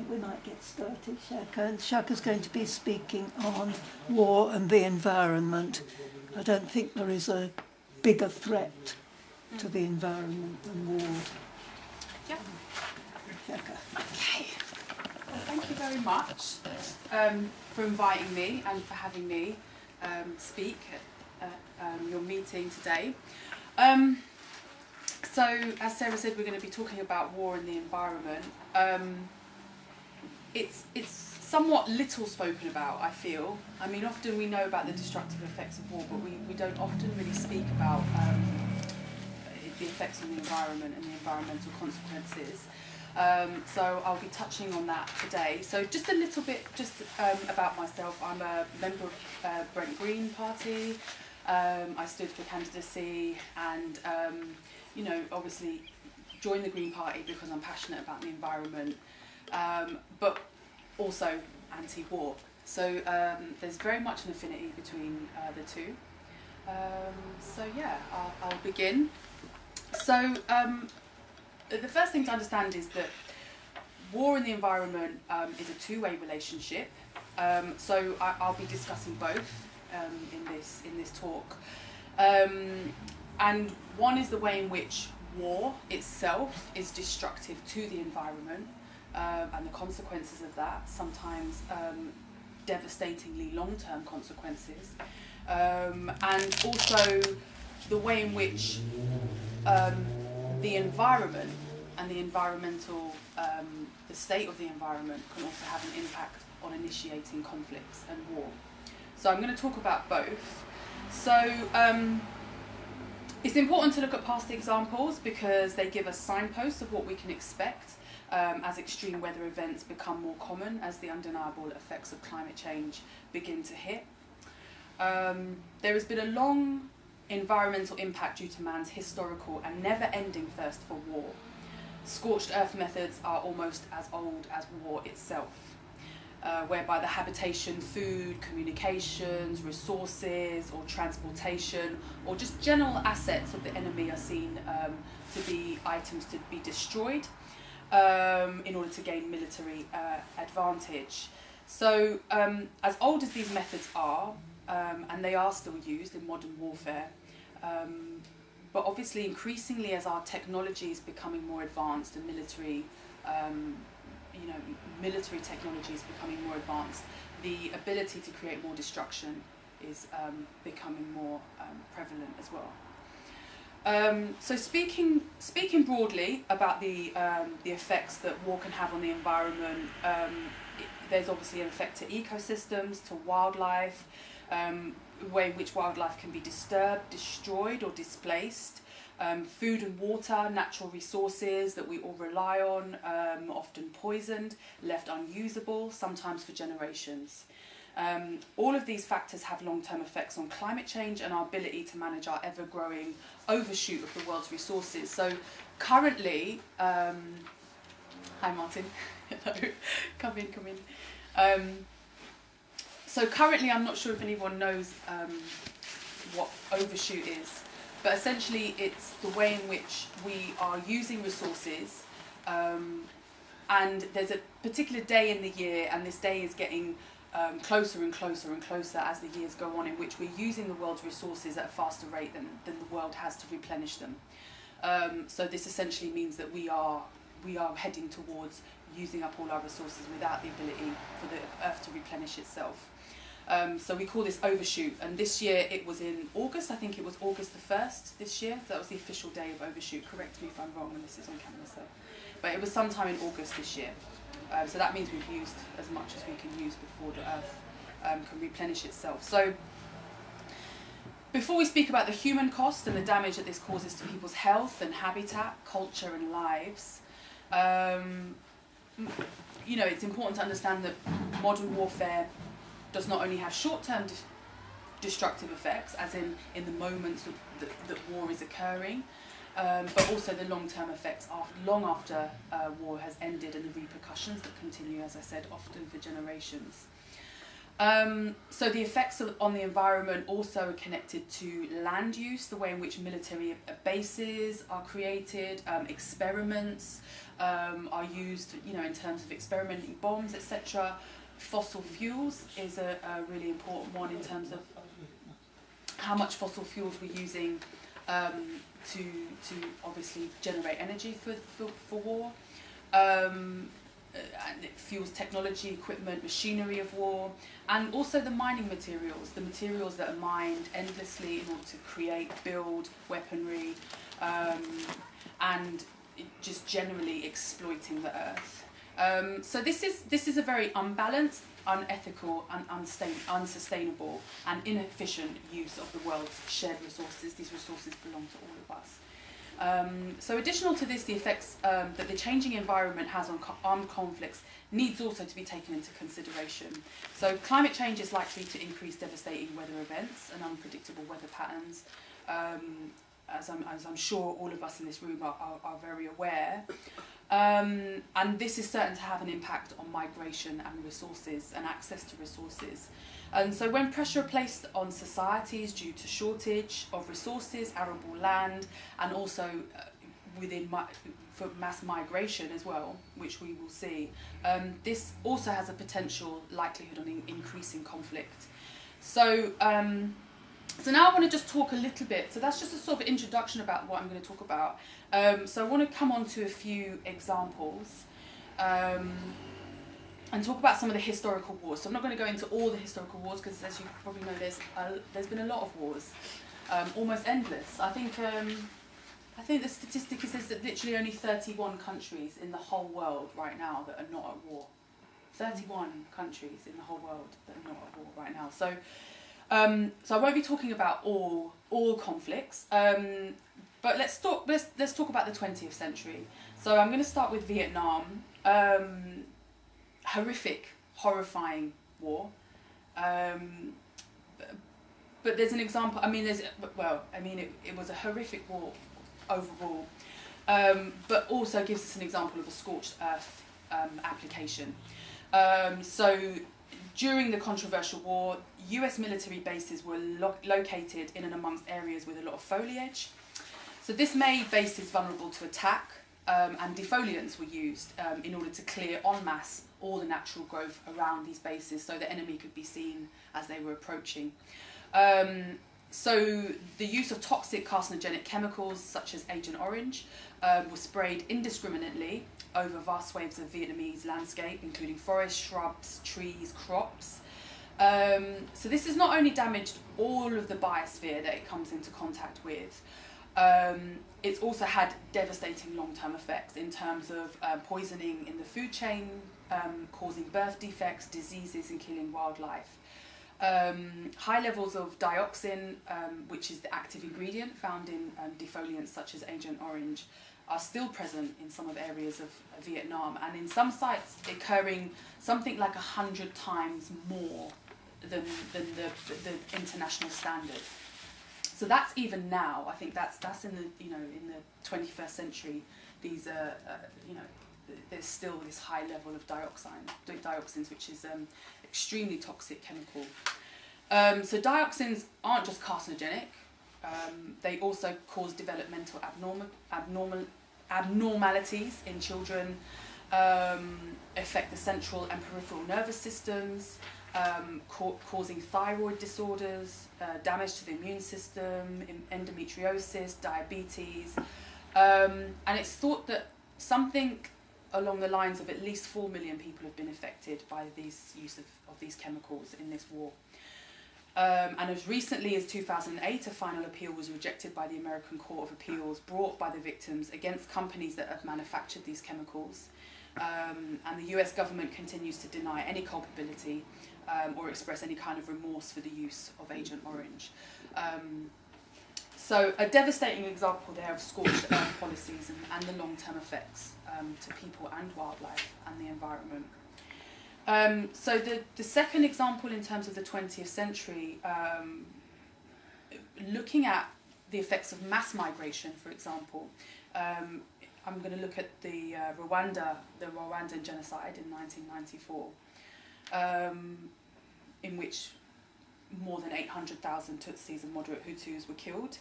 We might get started, Shaka. And Shaka's going to be speaking on war and the environment. I don't think there is a bigger threat to the environment than war. Yep. Shaka. Okay. Well, thank you very much for inviting me and for having me speak at your meeting today. So, as Sarah said, we're going to be talking about war and the environment. It's somewhat little spoken about, I feel. I mean, often we know about the destructive effects of war, but we don't often really speak about the effects on the environment and the environmental consequences. So I'll be touching on that today. So just a little bit about myself. I'm a member of Brent Green Party. I stood for candidacy and, obviously joined the Green Party because I'm passionate about the environment, but also anti-war. So there's very much an affinity between the two. I'll begin. So the first thing to understand is that war and the environment is a two-way relationship. So I'll be discussing both in this talk. And one is the way in which war itself is destructive to the environment and the consequences of that, sometimes devastatingly long-term consequences. And also the way in which the environment and the environmental, the state of the environment can also have an impact on initiating conflicts and war. So I'm going to talk about both. So it's important to look at past examples because they give us signposts of what we can expect as extreme weather events become more common as the undeniable effects of climate change begin to hit. There has been a long environmental impact due to man's historical and never-ending thirst for war. Scorched earth methods are almost as old as war itself, whereby the habitation, food, communications, resources or transportation or just general assets of the enemy are seen to be items to be destroyed in order to gain military advantage. So as old as these methods are, and they are still used in modern warfare, but obviously increasingly as our technology is becoming more advanced and military technology is becoming more advanced, the ability to create more destruction is becoming more prevalent as well. So speaking broadly about the effects that war can have on the environment, there's obviously an effect to ecosystems, to wildlife, way in which wildlife can be disturbed, destroyed or displaced, food and water, natural resources that we all rely on, often poisoned, left unusable, sometimes for generations. All of these factors have long-term effects on climate change and our ability to manage our ever-growing overshoot of the world's resources. So currently, hi Martin, hello, come in. So currently, I'm not sure if anyone knows what overshoot is, but essentially it's the way in which we are using resources, and there's a particular day in the year, and this day is getting closer and closer and closer as the years go on, in which we're using the world's resources at a faster rate than the world has to replenish them. So this essentially means that we are heading towards using up all our resources without the ability for the Earth to replenish itself. So we call this overshoot, and this year it was in August. I think it was August the 1st this year. That was the official day of overshoot. Correct me if I'm wrong, and this is on camera, so. But it was sometime in August this year. So that means we've used as much as we can use before the Earth can replenish itself. So before we speak about the human cost and the damage that this causes to people's health and habitat, culture and lives, it's important to understand that modern warfare does not only have short-term destructive effects, as in the moments that war is occurring, but also the long-term effects long after war has ended and the repercussions that continue, as I said, often for generations. So the effects on the environment also are connected to land use, the way in which military bases are created, experiments are used, in terms of experimenting bombs, etc. Fossil fuels is a really important one in terms of how much fossil fuels we're using to obviously generate energy for war. And it fuels technology, equipment, machinery of war, and also the mining materials, the materials that are mined endlessly in order to create, build weaponry, and just generally exploiting the earth. So this is a very unbalanced, unethical, and unsustainable and inefficient use of the world's shared resources. These resources belong to all of us. So additional to this, the effects that the changing environment has on armed conflicts needs also to be taken into consideration. So climate change is likely to increase devastating weather events and unpredictable weather patterns, as I'm sure all of us in this room are very aware. And this is certain to have an impact on migration and resources and access to resources. And so when pressure placed on societies due to shortage of resources, arable land, and also for mass migration as well, which we will see, this also has a potential likelihood on increasing conflict. So now I want to just talk a little bit, so that's just a sort of introduction about what I'm going to talk about. So I want to come on to a few examples and talk about some of the historical wars. So I'm not going to go into all the historical wars because, as you probably know, there's been a lot of wars, almost endless. I think the statistic is that literally only 31 countries in the whole world right now that are not at war. 31 countries in the whole world that are not at war right now. So I won't be talking about all conflicts, but let's talk about the 20th century. So I'm going to start with Vietnam. Horrific, horrifying war. But there's an example. It was a horrific war overall, but also gives us an example of a scorched earth application. So during the controversial war, US military bases were located in and amongst areas with a lot of foliage. So this made bases vulnerable to attack, and defoliants were used in order to clear en masse all the natural growth around these bases so the enemy could be seen as they were approaching. So the use of toxic carcinogenic chemicals such as Agent Orange was sprayed indiscriminately over vast swathes of Vietnamese landscape, including forests, shrubs, trees, crops. So this has not only damaged all of the biosphere that it comes into contact with, it's also had devastating long-term effects in terms of poisoning in the food chain, causing birth defects, diseases, and killing wildlife. High levels of dioxin, which is the active ingredient found in defoliants such as Agent Orange, are still present in some of the areas of Vietnam, and in some sites occurring something like 100 times more than the international standard. So that's even now. I think that's in the in the 21st century. These there's still this high level of dioxins, which is extremely toxic chemical. So dioxins aren't just carcinogenic. They also cause developmental abnormalities in children, affect the central and peripheral nervous systems, causing thyroid disorders, damage to the immune system, endometriosis, diabetes, and it's thought that something along the lines of at least 4 million people have been affected by these use of these chemicals in this war. And as recently as 2008, a final appeal was rejected by the American Court of Appeals, brought by the victims against companies that have manufactured these chemicals. And the US government continues to deny any culpability or express any kind of remorse for the use of Agent Orange. So a devastating example there of scorched earth policies and the long-term effects to people and wildlife and the environment. So the second example in terms of the 20th century, looking at the effects of mass migration, for example, I'm going to look at the Rwandan genocide in 1994. in which more than 800,000 Tutsis and moderate Hutus were killed.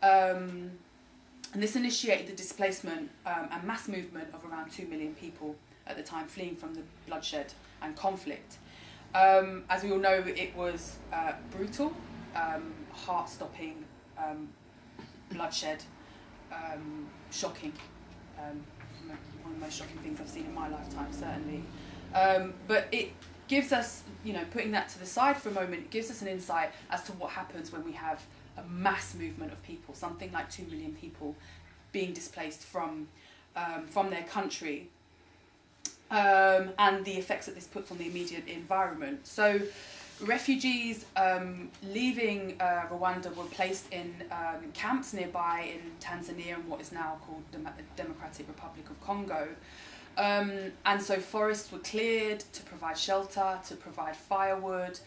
And this initiated the displacement and mass movement of around 2 million people at the time, fleeing from the bloodshed and conflict. As we all know, it was brutal, heart-stopping, bloodshed, shocking, one of the most shocking things I've seen in my lifetime, certainly. But it gives us, putting that to the side for a moment, it gives us an insight as to what happens when we have a mass movement of people, something like 2 million people being displaced from their country, and the effects that this puts on the immediate environment. So refugees leaving Rwanda were placed in camps nearby in Tanzania and what is now called the Democratic Republic of Congo. And so forests were cleared to provide shelter, to provide firewood.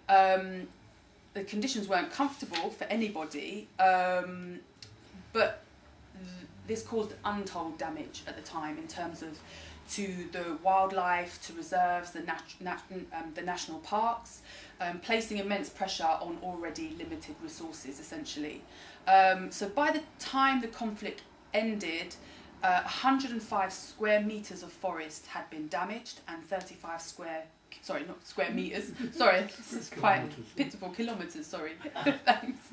The conditions weren't comfortable for anybody, but this caused untold damage at the time in terms of to the wildlife, to reserves, the national parks, placing immense pressure on already limited resources, essentially. So by the time the conflict ended, 105 square metres of forest had been damaged and 35 square meters, sorry, this is quite pitiful, kilometres, sorry, thanks.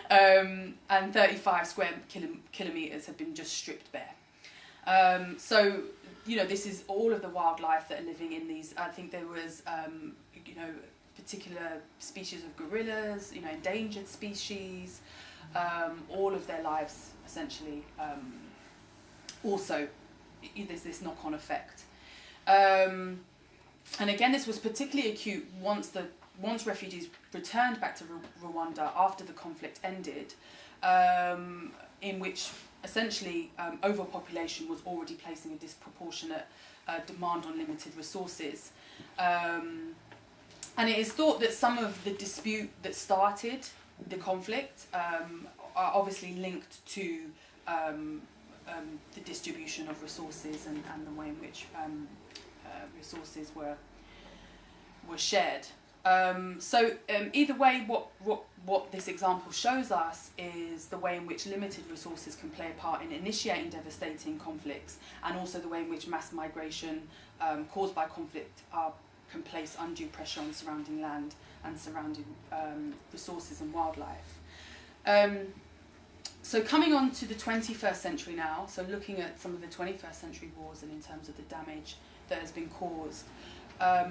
And 35 square kilometres had been just stripped bare. So, this is all of the wildlife that are living in these. I think there was, particular species of gorillas, endangered species, all of their lives, essentially. Also, there's this knock-on effect. And again, this was particularly acute once refugees returned back to Rwanda after the conflict ended, in which essentially overpopulation was already placing a disproportionate demand on limited resources. And it is thought that some of the dispute that started the conflict are obviously linked to the distribution of resources and the way in which resources were shared. Either way, what this example shows us is the way in which limited resources can play a part in initiating devastating conflicts, and also the way in which mass migration caused by conflict can place undue pressure on surrounding land and surrounding resources and wildlife. So coming on to the 21st century now, so looking at some of the 21st century wars and in terms of the damage that has been caused.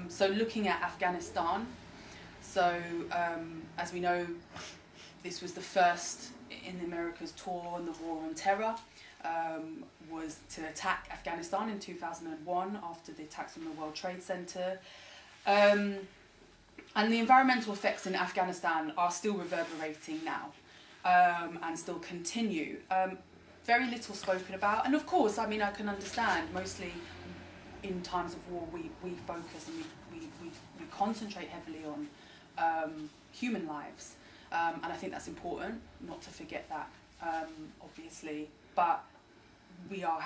So looking at Afghanistan, so as we know, this was the first in America's tour on the war on terror, was to attack Afghanistan in 2001 after the attacks on the World Trade Center. And the environmental effects in Afghanistan are still reverberating now, and still continue. Very little spoken about, and of course, I can understand, mostly in times of war we focus and we concentrate heavily on human lives, and I think that's important not to forget that, obviously, but we are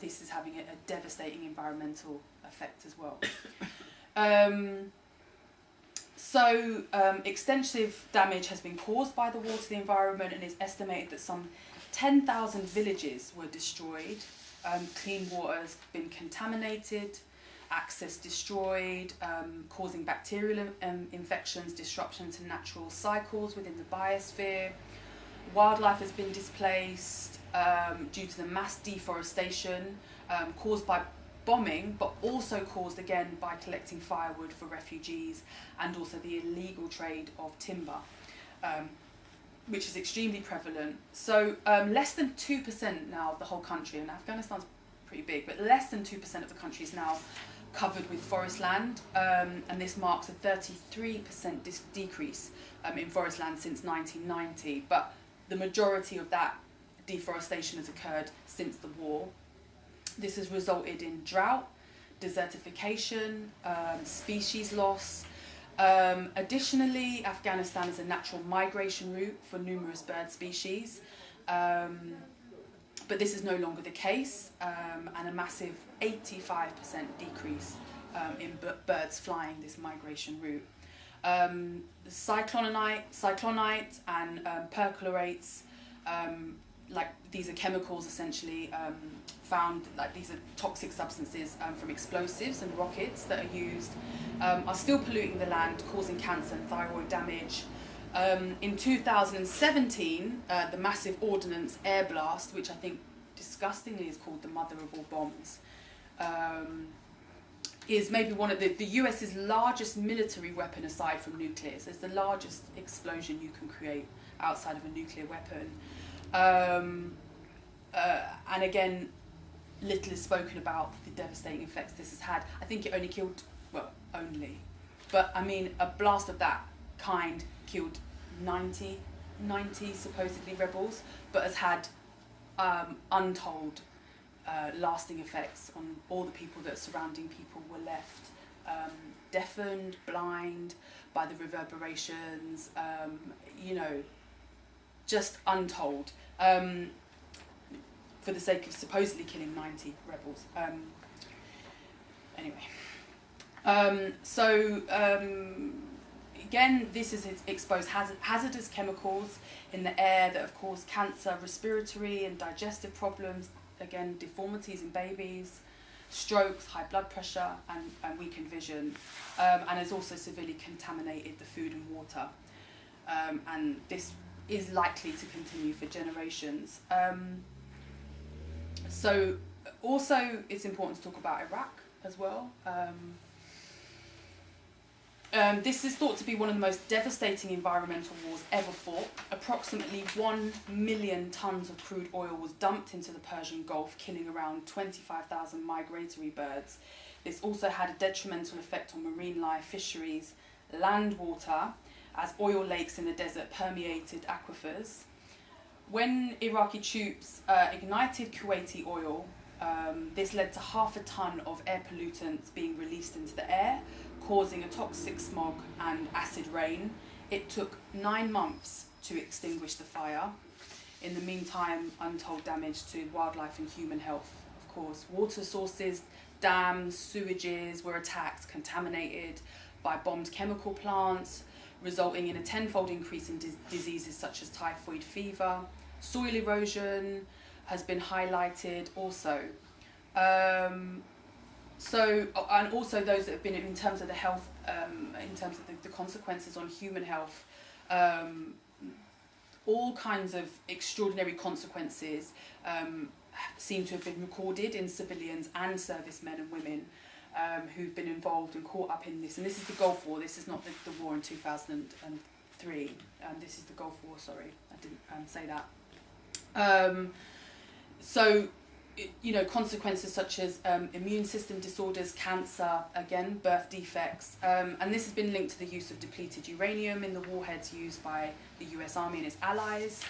this is having a devastating environmental effect as well. So extensive damage has been caused by the war to the environment, and it's estimated that some 10,000 villages were destroyed, clean water has been contaminated, access destroyed, causing bacterial infections, disruption to natural cycles within the biosphere. Wildlife has been displaced due to the mass deforestation caused by bombing, but also caused again by collecting firewood for refugees, and also the illegal trade of timber, which is extremely prevalent. So less than 2% now of the whole country, and Afghanistan's pretty big, but less than 2% of the country is now covered with forest land, and this marks a 33% decrease in forest land since 1990, but the majority of that deforestation has occurred since the war. This has resulted in drought, desertification, species loss. Additionally, Afghanistan is a natural migration route for numerous bird species, but this is no longer the case, and a massive 85% decrease in birds flying this migration route. cyclonite and perchlorates, like these are chemicals essentially found, like these are toxic substances from explosives and rockets that are used, are still polluting the land, causing cancer and thyroid damage. In 2017, the massive ordnance air blast, which I think disgustingly is called the mother of all bombs, is maybe one of the US's largest military weapon aside from nuclear. So it's the largest explosion you can create outside of a nuclear weapon. And again, little is spoken about the devastating effects this has had. I think it only killed, well, only, but I mean, a blast of that kind killed 90 supposedly rebels, but has had untold lasting effects on all the people that surrounding people were left deafened, blind by the reverberations, you know, just untold, for the sake of supposedly killing 90 rebels. Again, this is exposed hazardous chemicals in the air that have caused cancer, respiratory and digestive problems, again, deformities in babies, strokes, high blood pressure and weakened vision, and has also severely contaminated the food and water. And this is likely to continue for generations. So also it's important to talk about Iraq as well. This is thought to be one of the most devastating environmental wars ever fought. Approximately 1 million tonnes of crude oil was dumped into the Persian Gulf, killing around 25,000 migratory birds. This also had a detrimental effect on marine life, fisheries, land water, as oil lakes in the desert permeated aquifers. When Iraqi troops ignited Kuwaiti oil, this led to 0.5 ton of air pollutants being released into the air, causing a toxic smog and acid rain. It took 9 months to extinguish the fire. In the meantime, untold damage to wildlife and human health, of course. Water sources, dams, sewages were attacked, contaminated by bombed chemical plants, resulting in a 10-fold increase in diseases such as typhoid fever. Soil erosion has been highlighted also. And also those that have been, in terms of the health, in terms of the consequences on human health, all kinds of extraordinary consequences seem to have been recorded in civilians and servicemen and women who've been involved and caught up in this. And this is the Gulf War, this is not the war in 2003. This is the Gulf War, sorry, I didn't say that. You know, consequences such as immune system disorders, cancer, again, birth defects, and this has been linked to the use of depleted uranium in the warheads used by the US Army and its allies,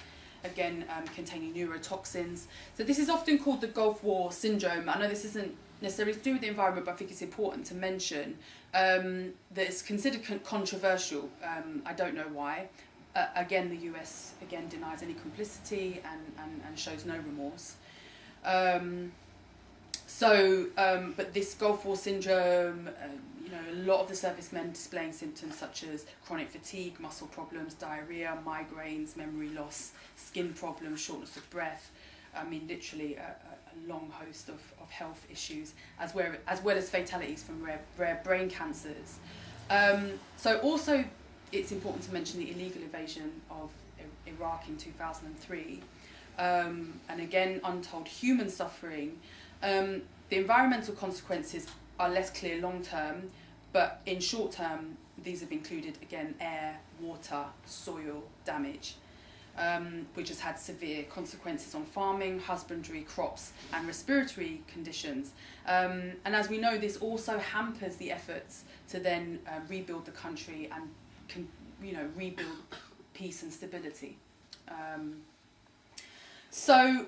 again, containing neurotoxins. So this is often called the Gulf War syndrome. I know this isn't necessarily to do with the environment, but I think it's important to mention that it's considered controversial. I don't know why. Again, the US again denies any complicity and shows no remorse. But this Gulf War syndrome, you know, a lot of the servicemen displaying symptoms such as chronic fatigue, muscle problems, diarrhea, migraines, memory loss, skin problems, shortness of breath. I mean, literally a long host of health issues, as well as fatalities from rare brain cancers. So also, it's important to mention the illegal invasion of Iraq in 2003. And again, untold human suffering. The environmental consequences are less clear long term, but in short term, these have included, again, air, water, soil damage, which has had severe consequences on farming, husbandry, crops, and respiratory conditions. And as we know, this also hampers the efforts to then rebuild the country and rebuild peace and stability. So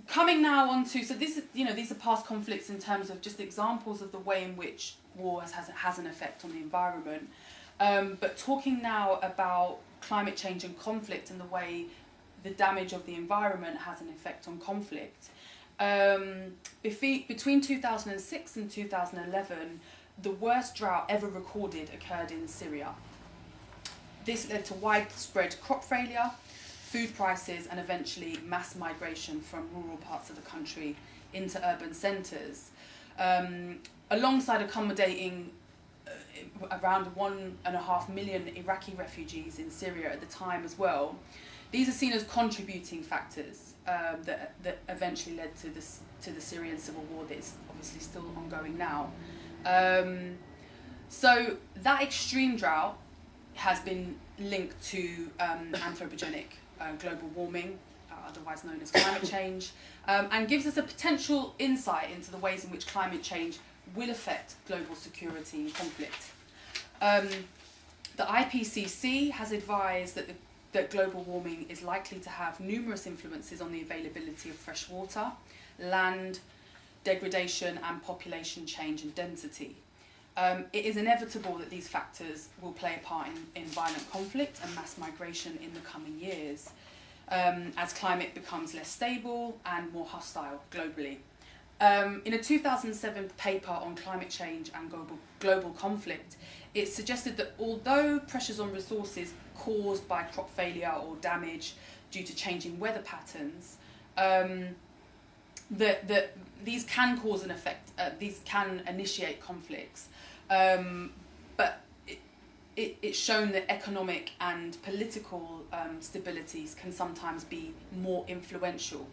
coming now on to, so this is, these are past conflicts in terms of just examples of the way in which war has an effect on the environment. But talking now about climate change and conflict and the way the damage of the environment has an effect on conflict. Between 2006 and 2011, the worst drought ever recorded occurred in Syria. this led to widespread crop failure, food prices, and eventually mass migration from rural parts of the country into urban centres, alongside accommodating around 1.5 million Iraqi refugees in Syria at the time as well. These are seen as contributing factors that eventually led to the Syrian civil war that is obviously still ongoing now. So that extreme drought has been linked to anthropogenic global warming, otherwise known as climate change, and gives us a potential insight into the ways in which climate change will affect global security and conflict. The IPCC has advised that global warming is likely to have numerous influences on the availability of fresh water, land degradation, and population change and density. It is inevitable that these factors will play a part in violent conflict and mass migration in the coming years, as climate becomes less stable and more hostile globally. In a 2007 paper on climate change and global conflict, it suggested that although pressures on resources caused by crop failure or damage due to changing weather patterns, that these can cause an effect, these can initiate conflicts, but it's shown that economic and political stabilities can sometimes be more influential.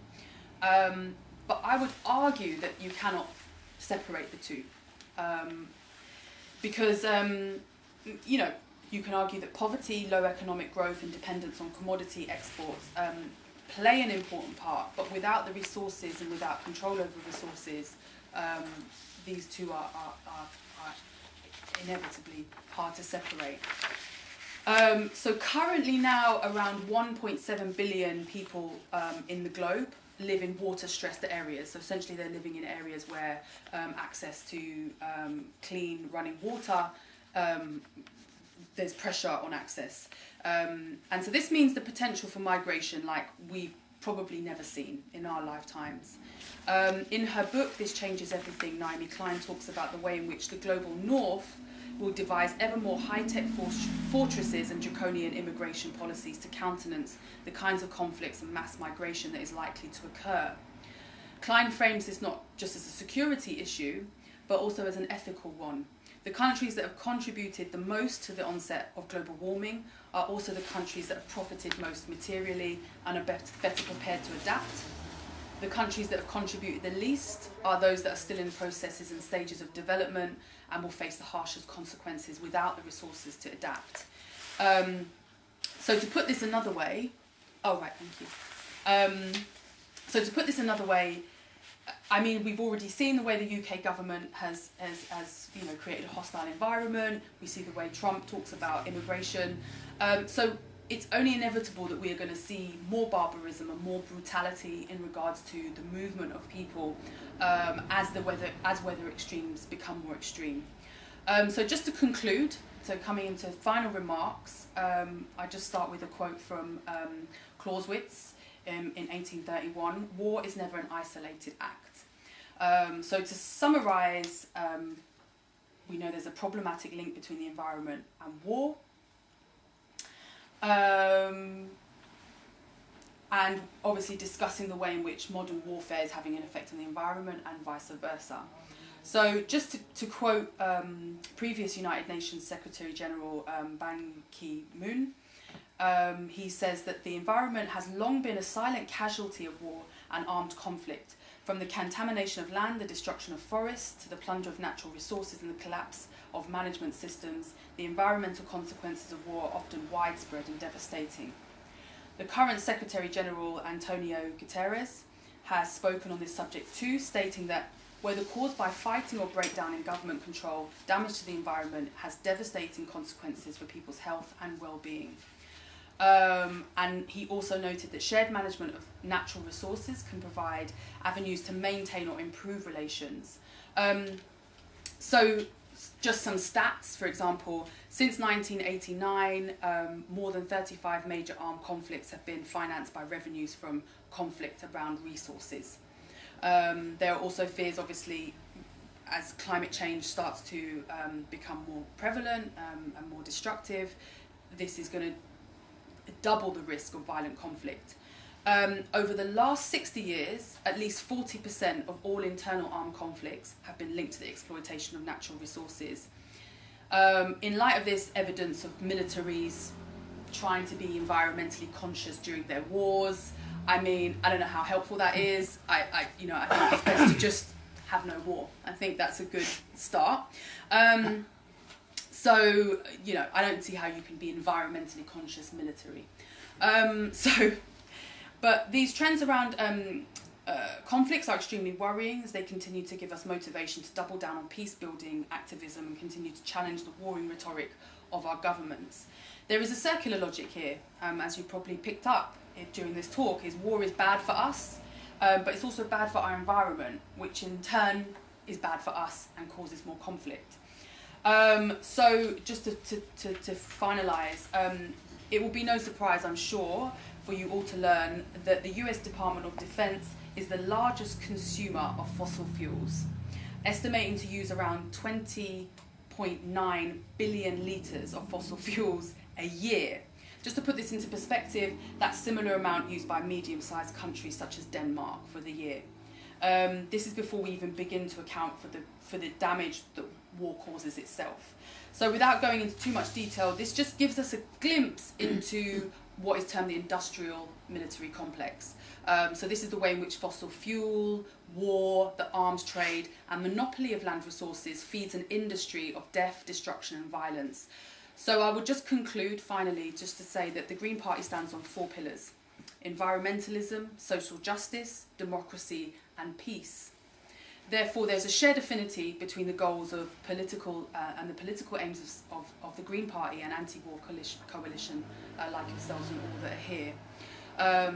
But I would argue that you cannot separate the two, because you can argue that poverty, low economic growth, and dependence on commodity exports play an important part, but without the resources and without control over resources, these two are inevitably hard to separate. So currently now around 1.7 billion people in the globe live in water-stressed areas. So essentially they're living in areas where access to clean running water, there's pressure on access. And so this means the potential for migration like we've probably never seen in our lifetimes. In her book, This Changes Everything, Naomi Klein talks about the way in which the global north will devise ever more high-tech fortresses and draconian immigration policies to countenance the kinds of conflicts and mass migration that is likely to occur. Klein frames this not just as a security issue, but also as an ethical one. The countries that have contributed the most to the onset of global warming are also the countries that have profited most materially and are better prepared to adapt. The countries that have contributed the least are those that are still in processes and stages of development and will face the harshest consequences without the resources to adapt. So to put this another way, so to put this another way, I mean, we've already seen the way the UK government has created a hostile environment. We see the way Trump talks about immigration. So it's only inevitable that we are going to see more barbarism and more brutality in regards to the movement of people as weather extremes become more extreme. So just to conclude, so coming into final remarks, I just start with a quote from Clausewitz in 1831: "War is never an isolated act." So to summarise, we know there's a problematic link between the environment and war. And obviously discussing the way in which modern warfare is having an effect on the environment and vice versa. So just to quote previous United Nations Secretary General Ban Ki-moon, he says that the environment has long been a silent casualty of war and armed conflict, from the contamination of land, the destruction of forests, to the plunder of natural resources and the collapse of management systems. The environmental consequences of war are often widespread and devastating. The current Secretary General, Antonio Guterres, has spoken on this subject too, stating that whether caused by fighting or breakdown in government control, damage to the environment has devastating consequences for people's health and well-being. And he also noted that shared management of natural resources can provide avenues to maintain or improve relations. So just some stats, for example, since 1989, more than 35 major armed conflicts have been financed by revenues from conflict around resources. There are also fears, obviously, as climate change starts to become more prevalent and more destructive, this is going to double the risk of violent conflict. Over the last 60 years, at least 40% of all internal armed conflicts have been linked to the exploitation of natural resources. In light of this evidence of militaries trying to be environmentally conscious during their wars, I mean, I don't know how helpful that is. I think it's best to just have no war. I think that's a good start. So, I don't see how you can be environmentally conscious military. But these trends around conflicts are extremely worrying, as they continue to give us motivation to double down on peace-building activism and continue to challenge the warring rhetoric of our governments. There is a circular logic here, as you probably picked up during this talk, is war is bad for us, but it's also bad for our environment, which in turn is bad for us and causes more conflict. So just to finalise, it will be no surprise, I'm sure, for you all to learn that the US Department of Defense is the largest consumer of fossil fuels, estimating to use around 20.9 billion litres of fossil fuels a year. Just to put this into perspective, that's similar amount used by medium-sized countries such as Denmark for the year. This is before we even begin to account for the damage that war causes itself. So without going into too much detail, this just gives us a glimpse into what is termed the industrial military complex. So this is the way in which fossil fuel, war, the arms trade, and monopoly of land resources feeds an industry of death, destruction, and violence. So I would just conclude, finally, just to say that the Green Party stands on 4 pillars: environmentalism, social justice, democracy, and peace. Therefore, there's a shared affinity between the goals of political and the political aims of the Green Party and anti-war coalition like yourselves and all that are here.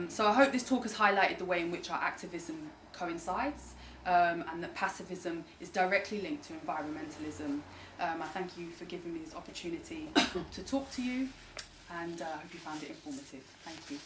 So I hope this talk has highlighted the way in which our activism coincides and that pacifism is directly linked to environmentalism. I thank you for giving me this opportunity to talk to you, and I hope you found it informative. Thank you.